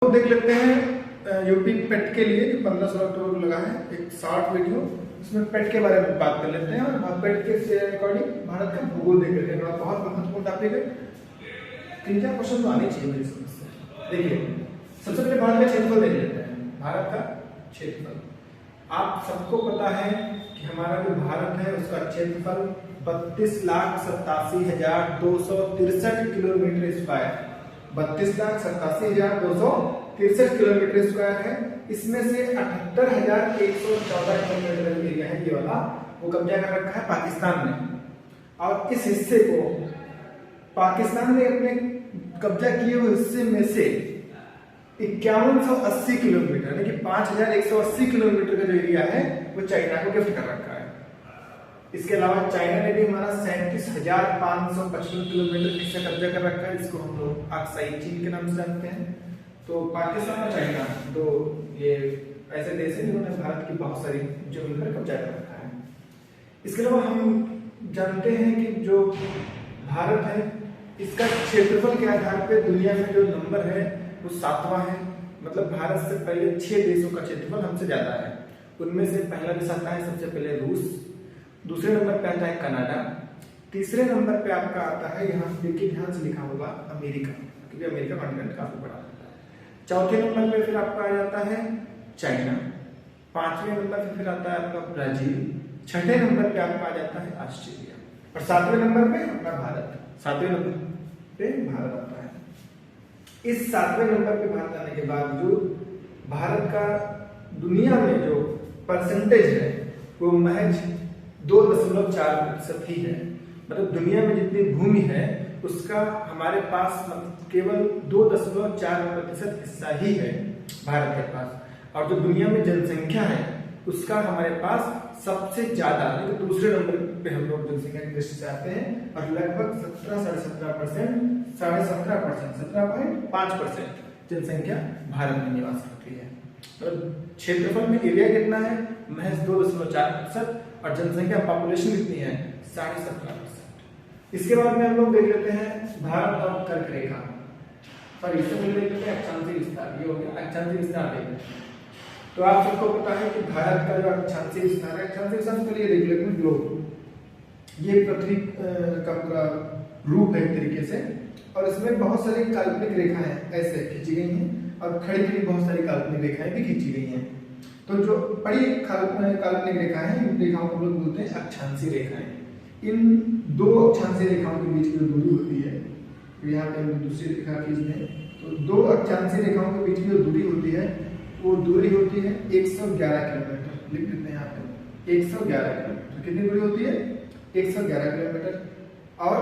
तो देख लेते हैं यूपी पेट के लिए जो 15-16 अक्टूबर को लगा है एक शॉर्ट वीडियो। इसमें पेट के बारे में बात कर लेते हैं और पेट के अकॉर्डिंग भारत का भूगोल देख लेते हैं। बहुत महत्वपूर्ण टॉपिक है, 3-4 क्वेश्चन तो आने चाहिए मेरी समझ से। देखिए सबसे पहले भारत का क्षेत्रफल देख लेते हैं। भारत का क्षेत्रफल आप सबको पता है कि हमारा जो भारत है उसका क्षेत्रफल 32,87,263 किलोमीटर स्क्वायर 32,87,263 किलोमीटर स्क्वायर है। इसमें से 78,114 किलोमीटर एरिया है ये वाला, वो कब्जा कर रखा है पाकिस्तान ने। और इस हिस्से को पाकिस्तान ने अपने कब्जा किए हुए हिस्से में से 5180 किलोमीटर यानी कि 5180 किलोमीटर का जो एरिया है वो चाइना को गिफ्ट कर रखा है। इसके अलावा चाइना ने भी हमारा 37,555 किलोमीटर हिस्सा कब्जा कर रखा है, जिसको हम लोग अक्साई चीन के नाम से जानते हैं। तो पाकिस्तान और चाइना दो ये ऐसे देश हैं जिन्होंने भारत की बहुत सारी जमीन पर कब्जा कर रखा है। इसके अलावा हम जानते हैं कि जो भारत है इसका क्षेत्रफल के आधार पर दुनिया में जो नंबर है वो 7वां है। मतलब भारत से पहले 6 देशों का क्षेत्रफल हमसे ज्यादा है। उनमें से पहला देश आता है सबसे पहले रूस, दूसरे नंबर पे आता है कनाडा, तीसरे नंबर पे आपका आता है, यहाँ देखिए ध्यान से लिखा होगा, अमेरिका, क्योंकि अमेरिका कॉन्टिनेंट काफी बड़ा होता है। चौथे नंबर पे फिर आपका आ जाता है चाइना, 5वें नंबर पे फिर आता है आपका ब्राजील, 6ठे नंबर पे आपका आ जाता है ऑस्ट्रेलिया और 7वें नंबर पे अपना भारत। 7वें नंबर पे भारत आता है। इस 7वें नंबर पे भारत आने के बावजूद भारत का दुनिया में जो परसेंटेज है वो महज 2.4% ही है। मतलब दुनिया में जितनी भूमि है उसका हमारे पास केवल 2.4% हिस्सा ही है भारत के पास। और जो दुनिया में जनसंख्या है उसका हमारे पास सबसे ज्यादा तो दूसरे नंबर पे हम लोग जनसंख्या की दृष्टि से आते हैं और लगभग 17.5% जनसंख्या भारत में निवास करती है। तो क्षेत्रफल में एरिया कितना है? महज 2.4% और जनसंख्या पॉपुलेशन कितनी है? 17.5%। इसके बाद में हम लोग देख लेते हैं भारत और कर्क रेखा। सॉरी इससे पहले देख लेते हैं अक्षांशीय विस्तार। ये हो गया अक्षांशीय विस्तार देख लेते हैं। तो आप सबको पता है कि भारत का जो अक्षांशीय विस्तार है, अक्षांशीय विस्तार के लिए देख लेते हैं ग्लोब। ये पृथ्वी का पूरा रूप है एक तरीके से, और इसमें बहुत सारी काल्पनिक रेखाएं ऐसे खींची गई हैं और खड़ी खड़ी बहुत सारी काल्पनिक रेखाएं भी खींची गई हैं। तो जो बड़ी काल्पनिक रेखाएं हैं इन रेखाओं को लोग बोलते हैं अक्षांशीय रेखाएं। इन दो अक्षांशीय रेखाओं के बीच की जो दूरी होती है, यहाँ पे हम दूसरी रेखा खींचते हैं, तो दो अक्षांशीय रेखाओं के बीच की जो दूरी होती है वो दूरी होती है 111 किलोमीटर। लिख देते हैं यहाँ पे 111 किलोमीटर। कितनी दूरी होती है? 111 किलोमीटर। और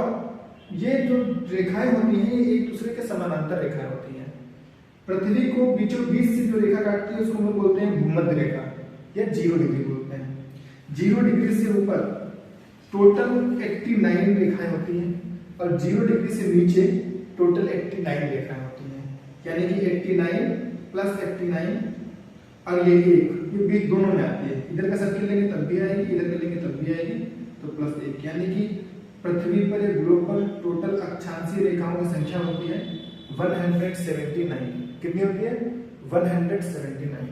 ये जो रेखाएं होती हैं ये एक दूसरे के समानांतर रेखाएं होती हैं। पृथ्वी को बीचों बीच से जो रेखा काटती है उसको हम लोग बोलते हैं भूमध्य रेखा या 0 डिग्री बोलते हैं। 0 डिग्री से ऊपर टोटल 89 रेखाएं होती हैं और 0 डिग्री से नीचे टोटल 89 रेखाएं होती हैं। यानी कि 89 प्लस 89 और ये बीच दोनों में आती है। इधर का सर्किल लेंगे तब भी आएगी, इधर का लेंगे तब भी आएगी, तो +1। यानी कि पृथ्वी पर ग्लोबल टोटल अक्षांशीय रेखाओं की संख्या होती है 179। कितनी होती है? 179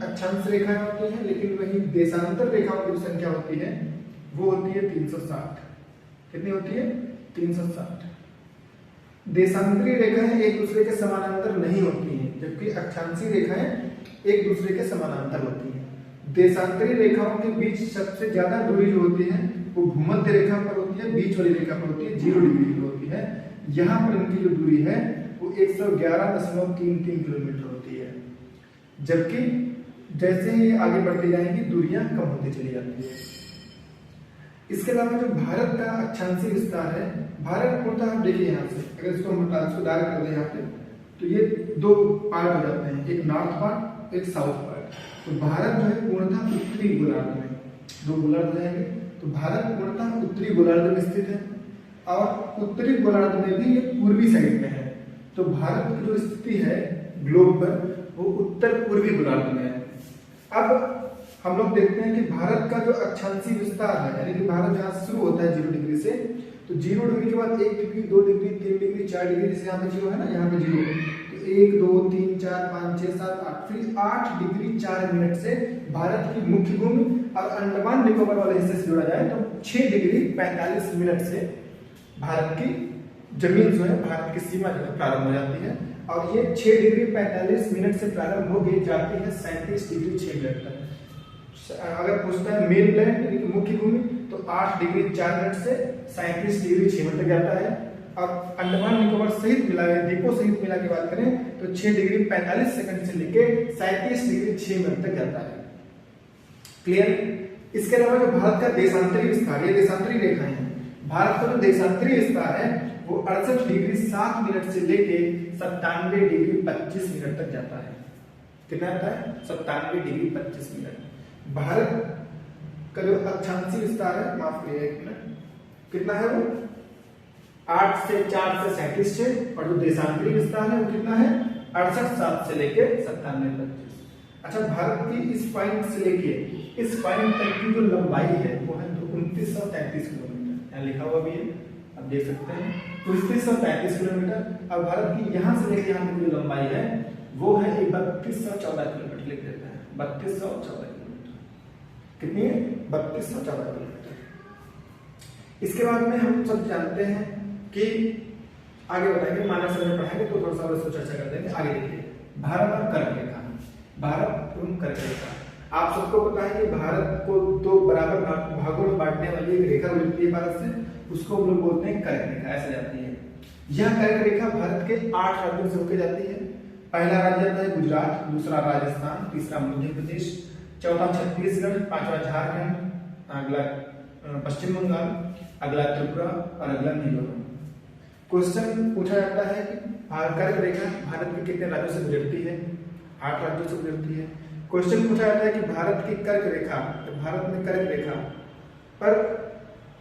अक्षांश रेखाएं होती हैं, लेकिन वही देशांतर रेखाओं की संख्या होती है वो होती है 360। कितनी होती है? 360। देशांतरीय रेखाएं एक दूसरे के समानांतर नहीं होती हैं, जबकि अक्षांशीय रेखाएं एक दूसरे के समानांतर होती हैं। देशांतरीय रेखाओं के बीच सबसे ज्यादा दूरी जो होती है वो भूमध्य रेखा पर होती है, बीच वाली रेखा पर होती है, 0 डिग्री पर होती है। यहाँ पर इनकी जो दूरी है वो 111.33 किलोमीटर होती है। जबकि जैसे ही आगे बढ़ते जाएंगी दूरियां कम होती चली जाती है। इसके अलावा जो भारत का अक्षांशीय विस्तार है, भारत पूर्णतः आप देखिए यहाँ से, अगर इसको हम डार्क कर दें यहाँ पे तो ये 2 पार्ट हो जाते हैं, एक नॉर्थ पार्ट एक साउथ पार्ट। तो भारत जो है पूर्णतः उत्तरी गोलार्ध में, 2 गोलार्ध हो जाएंगे। तो भारत पूर्णतः उत्तरी गोलार्ध में स्थित है और उत्तरी गोलार्ध में भी ये पूर्वी साइड में है। तो भारत की जो स्थिति है ग्लोब पर वो उत्तर पूर्वी गोलार्ध में है। अब हम लोग देखते हैं कि भारत का जो अक्षांशीय विस्तार है, यानी कि भारत जहां शुरू होता है 0 डिग्री से, तो तो 0 डिग्री के बाद 1 डिग्री, 2 डिग्री, 3 डिग्री, 4 डिग्री, जैसे यहाँ पे 0 है ना, यहाँ पे 0, तो 1 2 3 4 5 6 7 8, फिर 8 डिग्री 4 मिनट से भारत की मुख्य भूमि और अंडमान निकोबार वाले हिस्से से जोड़ा जाए तो 6 डिग्री 45 मिनट से भारत की जमीन जो है, भारत की सीमा जो है प्रारंभ हो जाती है। और ये 6 डिग्री 45 मिनट से प्रारंभ हो गई जाती है 37 डिग्री 6 मिनट तक। अगर पूछता है मेन लैंड मुख्य भूमि तो 8 डिग्री 4 मिनट से 37 डिग्री 6 मिनट तक जाता है। और अंडमान निकोबार सहित मिला है, द्वीपों सहित मिला की बात करें तो 6 डिग्री 45 सेकंड से लेके 37 डिग्री 6 मिनट तक जाता है। क्लियर? इसके अलावा जो भारत का देशांतरी विस्तार, ये देशांतरी रेखाएं हैं। भारत का जो देशांतरी विस्तार है वो 68 डिग्री 7 मिनट से लेके 97 डिग्री 25 मिनट तक जाता है। कितना आता है? 97 डिग्री 25 मिनट। भारत का जो अक्षांशीय विस्तार है, माफ करिए 1 मिनट, कितना है वो? 8 से 4 से 37 है। और जो देशांतरी विस्तार है वो कितना है? 68 7 से लेके 97 25। अच्छा, भारत की इस पॉइंट से लेके इस पॉइंट तक की जो लंबाई है वो है 2933 किलोमीटर। यहाँ लिखा हुआ भी है, आप देख सकते हैं 2933 किलोमीटर। और भारत की यहाँ से लेके यहाँ तक जो लंबाई है वो है 3214 किलोमीटर। लिख देते हैं 3214 किलोमीटर। कितनी है? 3214 किलोमीटर। इसके बाद में हम सब जानते हैं कि आगे बताएंगे, मानव समय पढ़ाएंगे तो थोड़ा सा उसको चर्चा कर देंगे। आगे देखिए, भारत और कर्क रेखा। भारत एवं कर्क रेखा, आप सबको पता है कि भारत को 2 बराबर भागों में बांटने वाली एक रेखा गुजरती है भारत से, उसको हम लोग बोलते हैं कर्क रेखा। ऐसे जाती है। यह कर्क रेखा भारत के 8 राज्यों से होकर जाती है। पहला राज्य आता है गुजरात, दूसरा राजस्थान, तीसरा मध्य प्रदेश, चौथा छत्तीसगढ़, पांचवा झारखंड, अगला पश्चिम बंगाल, अगला त्रिपुरा और अगला मिजोरम। क्वेश्चन पूछा जाता है कि कर्क रेखा भारत के कितने राज्यों से गुजरती है? 8 राज्यों से गुजरती है। क्वेश्चन पूछा जाता है कि भारत की कर्क रेखा, तो भारत में कर्क रेखा पर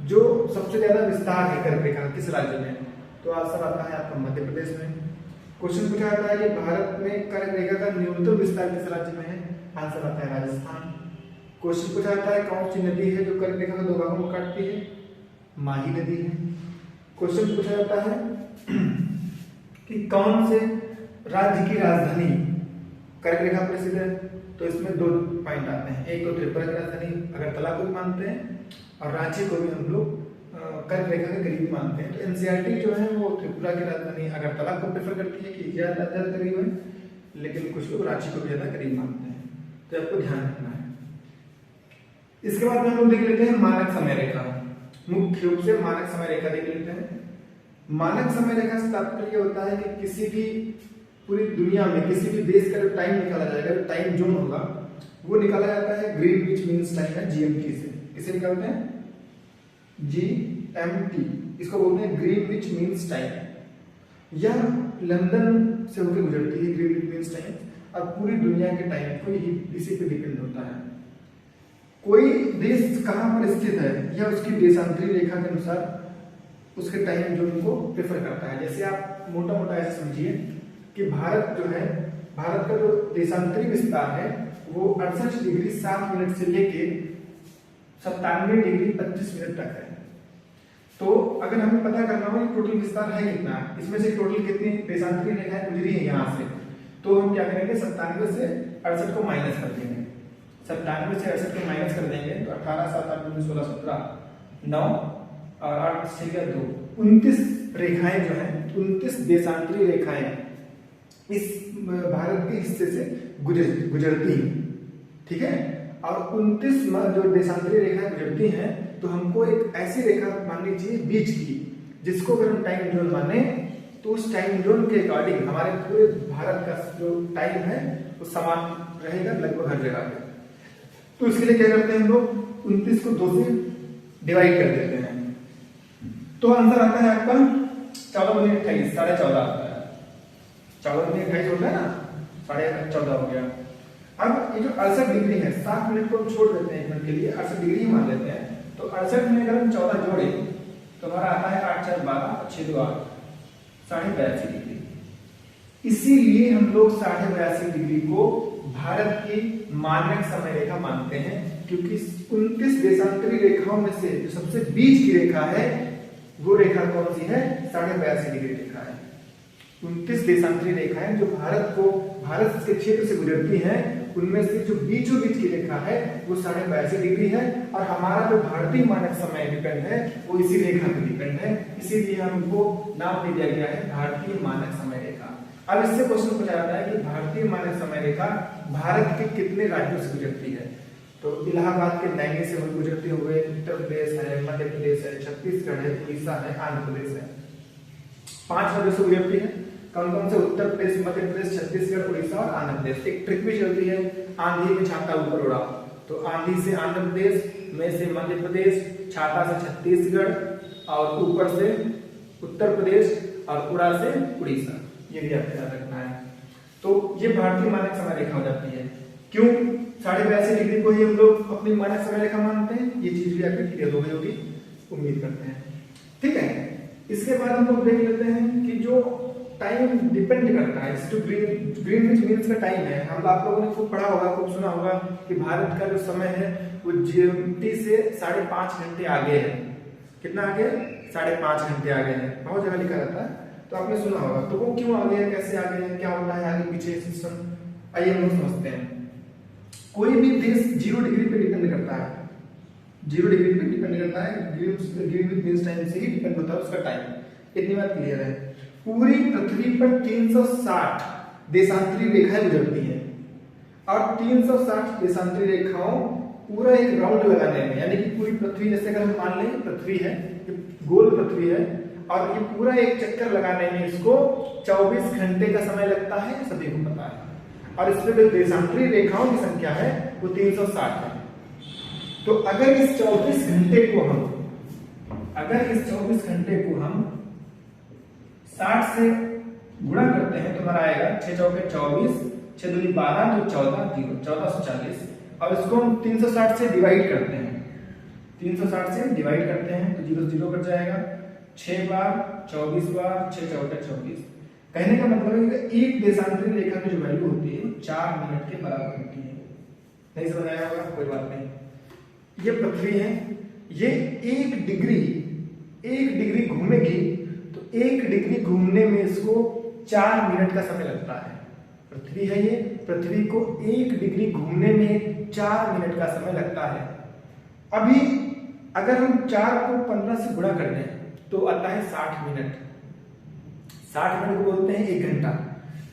जो सबसे ज्यादा विस्तार है कर्क रेखा किस राज्य में? तो आंसर आता है आपका मध्य प्रदेश में। क्वेश्चन पूछा जाता है कि भारत में कर्क रेखा का न्यूनतम विस्तार किस राज्य में है? आंसर आता है राजस्थान। क्वेश्चन पूछा जाता है कौन सी नदी है जो कर्क रेखा को 2 भागों में काटती है? माही नदी है। क्वेश्चन पूछा जाता है कि कौन से राज्य की राजधानी कर्क रेखा पर स्थित है? तो इसमें 2 पॉइंट आते हैं। एक तो त्रिपुरा की राजधानी अगरतला को भी मानते हैं और रांची को भी हम लोग कर्क रेखा के करीब मानते हैं। तो एनसीईआरटी जो है वो त्रिपुरा की राजधानी अगरतला को प्रेफर करती है कि ज्यादा करीब है, लेकिन कुछ लोग रांची को भी ज्यादा करीब मानते हैं। तो आपको ध्यान रखना है। इसके बाद में हम लोग देख लेते हैं मानक समय रेखा। मुख्य रूप से मानक समय रेखा देख लेते हैं। मानक समय रेखा से तात्पर्य होता है कि किसी भी पूरी दुनिया में किसी भी देश का जो टाइम निकाला जाएगा, जो टाइम जोन होगा वो निकाला जाता है ग्रीनविच मीन्स टाइम है, जीएमटी से। किसे निकालते हैं? जीएमटी। इसको बोलते हैं ग्रीनविच मीन्स टाइम। यह लंदन से होकर गुजरती है ग्रीनविच मीन्स टाइम, और पूरी दुनिया के टाइम को इसी पे डिपेंड होता है। कोई देश कहां पर स्थित है यह उसकी देशांतरी रेखा के अनुसार उसके टाइम जोन को प्रेफर करता है। जैसे आप मोटा मोटा ऐसे समझिए कि भारत जो है, भारत का जो देशांतरी विस्तार है वो 68 डिग्री 7 मिनट से लेके 97 डिग्री 25 मिनट तक है। तो अगर हमें पता करना हो कि टोटल विस्तार है कितना, इसमें से टोटल कितनी देशांतरी रेखाएं गुजरी है यहाँ से, तो हम क्या करेंगे 97 से 68 को माइनस कर देंगे। 97 से 68 को माइनस कर देंगे तो 18 7 8 9 16 17 9 और 8 6 2 29 रेखाएं जो है 29 देशांतरी रेखाएं इस भारत के हिस्से से गुजरती हैं। ठीक है? और 29 जो देशांतरी रेखाएं गुजरती हैं तो हमको एक ऐसी रेखा माननी चाहिए बीच की, जिसको अगर हम टाइम जोन माने तो उस टाइम जोन के अकॉर्डिंग हमारे पूरे भारत का जो टाइम है वो समान रहेगा लगभग हर जगह पे। तो इसके लिए क्या करते हैं हम लोग 29 को 2 से डिवाइड कर देते हैं। तो आंसर आता है आपका 14 14 14.5 आता है। 14 होता है ना, 14.5 हो गया। अब ये जो 68 डिग्री है, 7 मिनट को हम छोड़ देते हैं 1 मिनट के लिए, 68 डिग्री ही मान लेते हैं। तो 68 में अगर हम 14 जोड़े तो हमारा आता है 8 4 12 6 2 8 82.5 डिग्री। इसीलिए हम लोग 82.5 डिग्री को भारत की मानक समय रेखा मानते हैं, क्योंकि 29 देशांतरी रेखाओं में से जो सबसे बीच की रेखा है वो रेखा कौन सी है? 82.5 डिग्री रेखा है। 29 देशांतरी रेखाएं जो भारत के क्षेत्र से गुजरती हैं, उनमें से जो बीचों बीच की रेखा है वो 82.5 डिग्री है। और हमारा जो भारतीय मानक समय डिपेंड है वो इसी रेखा पे डिपेंड है, इसीलिए हमको नाम दे दिया गया है भारतीय मानक समय रेखा। अब इससे क्वेश्चन पूछा जाता है कि भारतीय मानक समय रेखा भारत के कितने राज्यों से गुजरती है? तो इलाहाबाद के नैनी से गुजरते हुए उत्तर प्रदेश है, मध्य प्रदेश है, छत्तीसगढ़ है, उड़ीसा है, आंध्र प्रदेश है। 5 राज्यों से गुजरती है। कौन कौन से? उत्तर प्रदेश, मध्य प्रदेश, छत्तीसगढ़, उड़ीसा और आंध्र प्रदेश। एक ट्रिक भी चलती है, आंधी में छाता ऊपर उड़ा, तो आंधी से आंध्र प्रदेश, में से मध्य प्रदेश, छाता से छत्तीसगढ़ और ऊपर से उत्तर प्रदेश और उड़ा से उड़ीसा। ये भी आपको याद रखना है। तो ये भारतीय मानक समय रेखा हो जाती है। क्यों 82.5 डिग्री को ही हम लोग अपनी मानक समय रेखा मानते हैं? ये चीज भी आपको क्लियर हो गई होगी, उम्मीद करते हैं। ठीक है, इसके बाद हम लोग देख लेते हैं कि जो टाइम डिपेंड करता है, जो ग्रीनविच मीन्स का टाइम है, हम आप लोगों ने खूब पढ़ा होगा, खूब सुना होगा कि भारत का जो समय है वो GMT से 5.5 घंटे आगे है। कितना आगे? 5.5 घंटे आगे है। बहुत जगह लिखा रहता है, तो आपने सुना होगा। तो वो क्यों आगे है, कैसे आगे है, क्या होता है आगे पीछे सिस्टम, आइए हम लोग समझते हैं। कोई भी देश 0 डिग्री पे डिपेंड करता है, 0 डिग्री पे डिपेंड करता है, ग्रीनविच मीन टाइम से ही डिपेंड होता है उसका टाइम। इतनी बात क्लियर है। पूरी पृथ्वी पर 360 देशांतरी रेखाएं गुजरती हैं और 360 देशांतरी रेखाओं पूरा एक राउंड लगाने में, यानी कि पूरी पृथ्वी, जैसे अगर हम मान लें पृथ्वी है, गोल पृथ्वी है और ये पूरा एक चक्कर लगाने में इसको 24 घंटे का समय लगता है, सभी को पता है। और इसमें जो देशांतरी रेखाओं की संख्या है वो 360 है। तो अगर इस 24 घंटे को हम 60 से गुणा करते हैं तो हमारा आएगा 6 चौके 24, 6 दूनी 12, तो 1440। और इसको हम 360 से डिवाइड करते हैं, 360 से डिवाइड करते हैं तो 0 0 कट जाएगा। 6 बार 24 बार 6 चौके 24। कहने का मतलब है कि एक देशांतरी रेखा की जो वैल्यू होती है 4 मिनट के बराबर होती है। नहीं समझ आया होगा, कोई बात नहीं। ये पृथ्वी है, ये 1 डिग्री घूमेगी, तो 1 डिग्री घूमने में इसको 4 मिनट का समय लगता है। पृथ्वी है ये, पृथ्वी को 1 डिग्री घूमने में 4 मिनट का समय लगता है। अभी अगर हम 4 को 15 से गुणा कर दें तो आता है 60 मिनट। 60 मिनट को बोलते हैं 1 घंटा।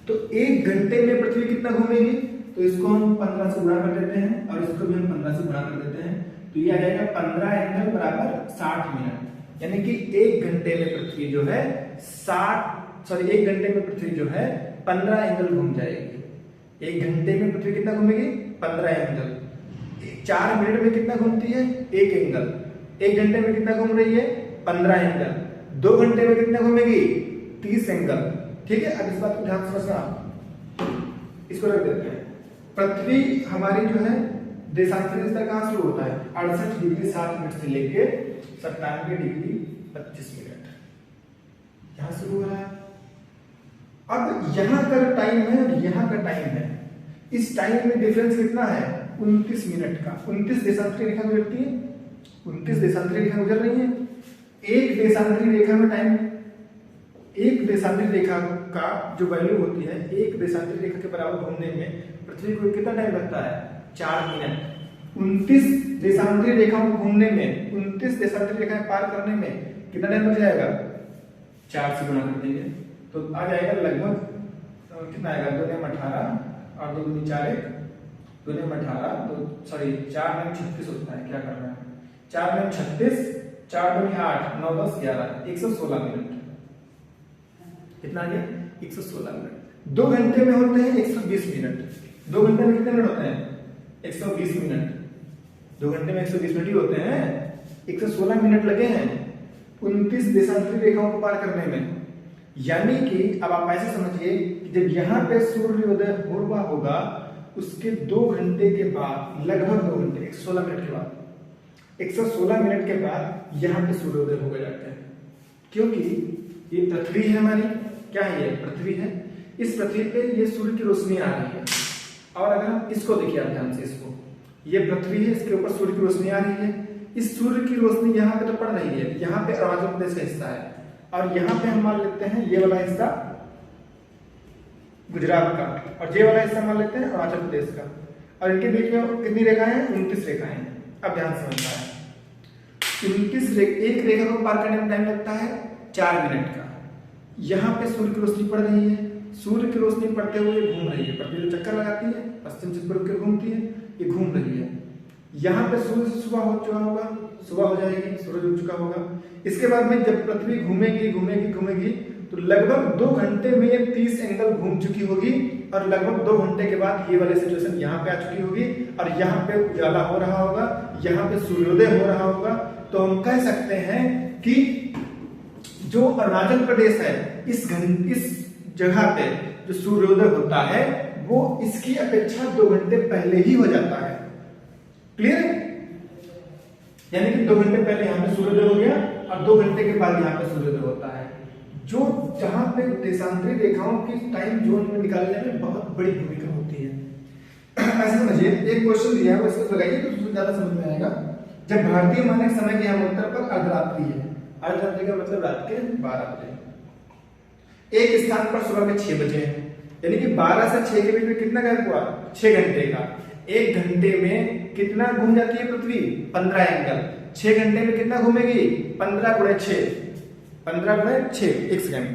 तो 1 घंटे में पृथ्वी कितना घूमेगी? तो इसको हम 15 से गुणा कर देते हैं और इसको भी हम 15 से गुणा कर देते हैं, तो ये आ जाएगा 15 एंगल बराबर 60 मिनट। यानी कि 1 घंटे में पृथ्वी जो है 1 घंटे में पृथ्वी जो है 15 एंगल घूम जाएगी। 1 घंटे में पृथ्वी कितना घूमेगी? 15 एंगल। 4 मिनट में कितना घूमती है? 1 एंगल। 1 घंटे में कितना घूम रही है? 15 एंगल। 2 घंटे में कितना घूमेगी? 30 एंगल। ठीक है, अब इस बात को ध्यान से समझना, इसको रख देते हैं। पृथ्वी हमारी जो है देशांतरी स्तर कहां शुरू होता है? 68 डिग्री 7 मिनट से लेके 97 डिग्री 25 मिनट, यहां शुरू हो रहा है। अब यहां का टाइम है और यहां का टाइम है, इस टाइम में डिफरेंस कितना है? 29 मिनट का। 29 देशांतरी रेखा गुजरती है, 29 देशांतरी रेखा गुजर रही है। एक देशांतरी रेखा में टाइम, एक देशांतरी रेखा का जो वैल्यू होती है, एक देशांतरी रेखा के बराबर घूमने में पृथ्वी को कितना टाइम लगता है? 4 मिनट। 29 देशांतरी रेखाओं को घूमने में, 29 देशांतरी रेखाएं पार करने में कितना टाइम लग जाएगा? 4 से गुणा कर देंगे तो आ जाएगा लगभग कितना आएगा? 2 में 18 और 2 में 4 2 में 18, तो सॉरी 4 में 36 होता है, क्या करना है? 4 में 36, 4 में 8, 9 10 11, 116 मिनट। कितना आ गया? 116 मिनट। 2 घंटे में होते हैं 120 मिनट। 2 घंटे में कितने मिनट होते हैं? 120 मिनट। 2 घंटे में 120 मिनट ही होते हैं। 116 मिनट लगे हैं 29 देशांतरी रेखाओं को पार करने में। यानी कि अब आप ऐसे समझिए कि जब यहां पे सूर्योदय हो रहा होगा उसके 2 घंटे के बाद, लगभग 2 घंटे, 116 मिनट के बाद, 116 मिनट के बाद यहां पे सूर्योदय हो जाते हैं। क्योंकि ये पृथ्वी है हमारी, क्या है ये? पृथ्वी है। इस पृथ्वी पे ये सूर्य की रोशनी आ रही है और अगर हम इसको देखिए आप ध्यान से, इसको, ये पृथ्वी है, इसके ऊपर सूर्य की रोशनी आ रही है, इस सूर्य की रोशनी यहाँ पे तो पड़ रही है, यहाँ पे अरुणाचल प्रदेश का हिस्सा है, और यहाँ पे हम मान लेते हैं ये वाला हिस्सा गुजरात का, और ये वाला हिस्सा मान लेते हैं अरुणाचल प्रदेश का, और इनके बीच में कितनी रेखाएं हैं? 29 रेखाएं हैं। अब ध्यान से समझना है, 29 एक रेखा को पार करने में टाइम लगता है 4 मिनट का। यहाँ पे सूर्य की रोशनी पड़ रही है, सूर्य की रोशनी पड़ते हुए घूम रही है, पृथ्वी जो चक्कर लगाती है पश्चिम से पूर्व की घूमती है, ये घूम रही है। यहाँ पे सूर्य सुबह हो चुका होगा, सुबह हो जाएगी, सूरज उग चुका होगा। इसके बाद में जब पृथ्वी घूमेगी घूमेगी घूमेगी तो लगभग 2 घंटे में ये 30 एंगल घूम चुकी होगी, और लगभग 2 घंटे के बाद ये वाली सिचुएशन यहाँ पे आ चुकी होगी, और यहाँ पे उजाला हो रहा होगा, यहाँ पे सूर्योदय हो रहा होगा। तो हम कह सकते हैं कि जो अरुणाचल प्रदेश है, इस जगह पे जो सूर्योदय होता है वो इसकी अपेक्षा 2 घंटे पहले ही हो जाता है। क्लियर है? यानी कि 2 घंटे पहले यहाँ पे सूर्योदय हो गया, और 2 घंटे के बाद यहाँ पे सूर्योदय होता है, जो जहां पे देशांतरी रेखाओं की टाइम जोन में निकालने में बहुत बड़ी भूमिका होती है। ऐसे समझिए, एक क्वेश्चन दिया है वो इसको लगाइए तो उसको ज्यादा समझ में आएगा। जब भारतीय मानक समय के यहाँ उत्तर पर अर्धरात्रि है, अर्धरात्रि का मतलब रात के 12 बजे, एक स्थान पर सुबह के 6 बजे है, यानी कि 12 से 6 के बीच में कितना गैप हुआ? 6 घंटे का। 1 घंटे में कितना घूम जाती है पृथ्वी? 15 एंगल। 6 घंटे में कितना घूमेगी? 15 गुणे 6, 15 गुणे 6, 1 सेकंड।